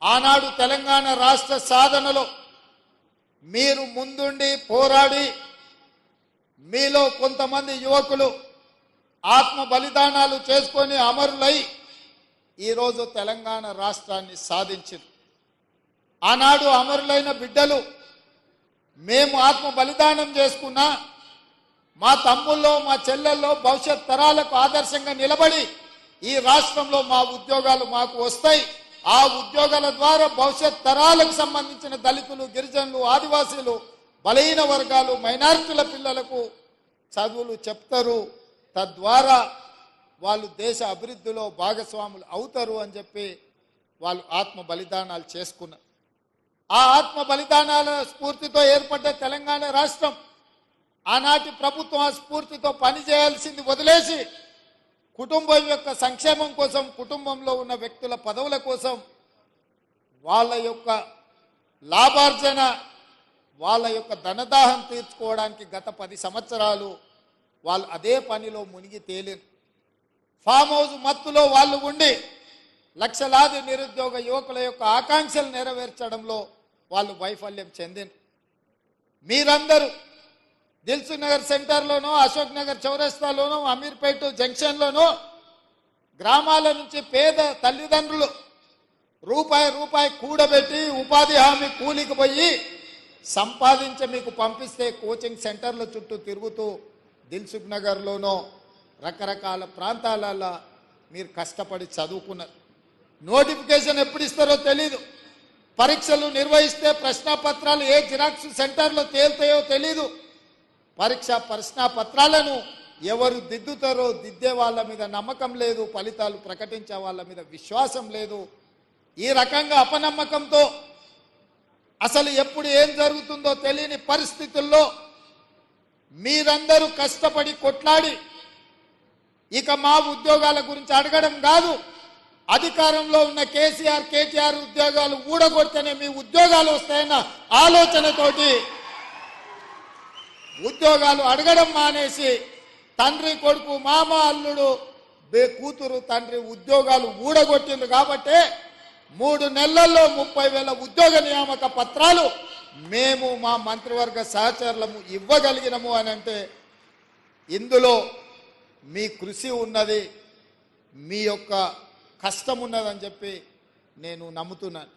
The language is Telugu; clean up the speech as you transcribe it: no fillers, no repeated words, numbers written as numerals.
ఆనాడు తెలంగాణ రాష్ట్ర సాధనలో మీరు ముందుండి పోరాడి మీలో కొంతమంది యువకులు ఆత్మ బలిదానాలు చేసుకొని అమరులై ఈరోజు తెలంగాణ రాష్ట్రాన్ని సాధించారు. ఆనాడు అమరులైన బిడ్డలు మేము ఆత్మ బలిదానం చేసుకున్నా మా తమ్ముల్లో మా చెల్లెల్లో భవిష్యత్ తరాలకు ఆదర్శంగా నిలబడి ఈ రాష్ట్రంలో మా ఉద్యోగాలు మాకు వస్తాయి, ఆ ఉద్యోగాల ద్వారా భవిష్యత్ తరాలకు సంబంధించిన దళితులు, గిరిజనులు, ఆదివాసీలు, బలహీన వర్గాలు, మైనారిటీల పిల్లలకు చదువులు చెప్తారు, తద్వారా వాళ్ళు దేశ అభివృద్ధిలో భాగస్వాములు అవుతారు అని చెప్పి వాళ్ళు ఆత్మ బలిదానాలు చేసుకున్నారు. ఆ ఆత్మ బలిదానాల స్ఫూర్తితో ఏర్పడ్డ తెలంగాణ రాష్ట్రం ఆనాటి ప్రభుత్వం ఆ స్ఫూర్తితో పనిచేయాల్సింది వదిలేసి కుటుంబం యొక్క సంక్షేమం కోసం, కుటుంబంలో ఉన్న వ్యక్తుల పదవుల కోసం, వాళ్ళ యొక్క లాభార్జన, వాళ్ళ యొక్క ధనదాహం తీర్చుకోవడానికి గత 10 సంవత్సరాలు వాళ్ళు అదే పనిలో మునిగి తేలిరు. ఫామ్ హౌస్ మత్తులో వాళ్ళు ఉండి లక్షలాది నిరుద్యోగ యువకుల యొక్క ఆకాంక్షలు నెరవేర్చడంలో వాళ్ళు వైఫల్యం చెందిన మీరందరూ దిల్సుఖ్ నగర్ సెంటర్లోనో, అశోక్ నగర్ చౌరస్తాలోనో, అమీర్పేట జంక్షన్లోనో గ్రామాల నుంచి పేద తల్లిదండ్రులు రూపాయి కూడబెట్టి ఉపాధి హామీ కూలికి పోయి సంపాదించి మీకు పంపిస్తే కోచింగ్ సెంటర్ల చుట్టూ తిరుగుతూ దిల్సుఖ్ నగర్లోనో రకరకాల ప్రాంతాలలో మీరు కష్టపడి చదువుకున్నారు. నోటిఫికేషన్ ఎప్పుడు ఇస్తారో తెలీదు, పరీక్షలు నిర్వహిస్తే ప్రశ్నాపత్రాలు ఏ జిరాక్స్ సెంటర్లో తేలుతాయో తెలీదు, ప్రశ్నాపత్రాలను ఎవరు దిద్దుతారో దిద్దే వాళ్ళ మీద నమ్మకం లేదు, ఫలితాలు ప్రకటించే వాళ్ళ మీద విశ్వాసం లేదు. ఈ రకంగా అపనమ్మకంతో అసలు ఎప్పుడు ఏం జరుగుతుందో తెలియని పరిస్థితుల్లో మీరందరూ కష్టపడి కొట్లాడి ఇక మా ఉద్యోగాల గురించి అడగడం కాదు, అధికారంలో ఉన్న కేటీఆర్ ఉద్యోగాలు ఊడగొడితేనే మీ ఉద్యోగాలు వస్తాయన్న ఆలోచనతోటి ఉద్యోగాలు అడగడం మానేసి తండ్రి కొడుకు, మామ అల్లుడు, కూతురు తండ్రి ఉద్యోగాలు ఊడగొట్టింది. కాబట్టి 3 నెలల్లో 30,000 ఉద్యోగ నియామక పత్రాలు మేము మా మంత్రివర్గ సహచరులము ఇవ్వగలిగినము అని అంటే ఇందులో మీ కృషి ఉన్నది, మీ యొక్క కష్టం ఉన్నదని చెప్పి నేను నమ్ముతున్నాను.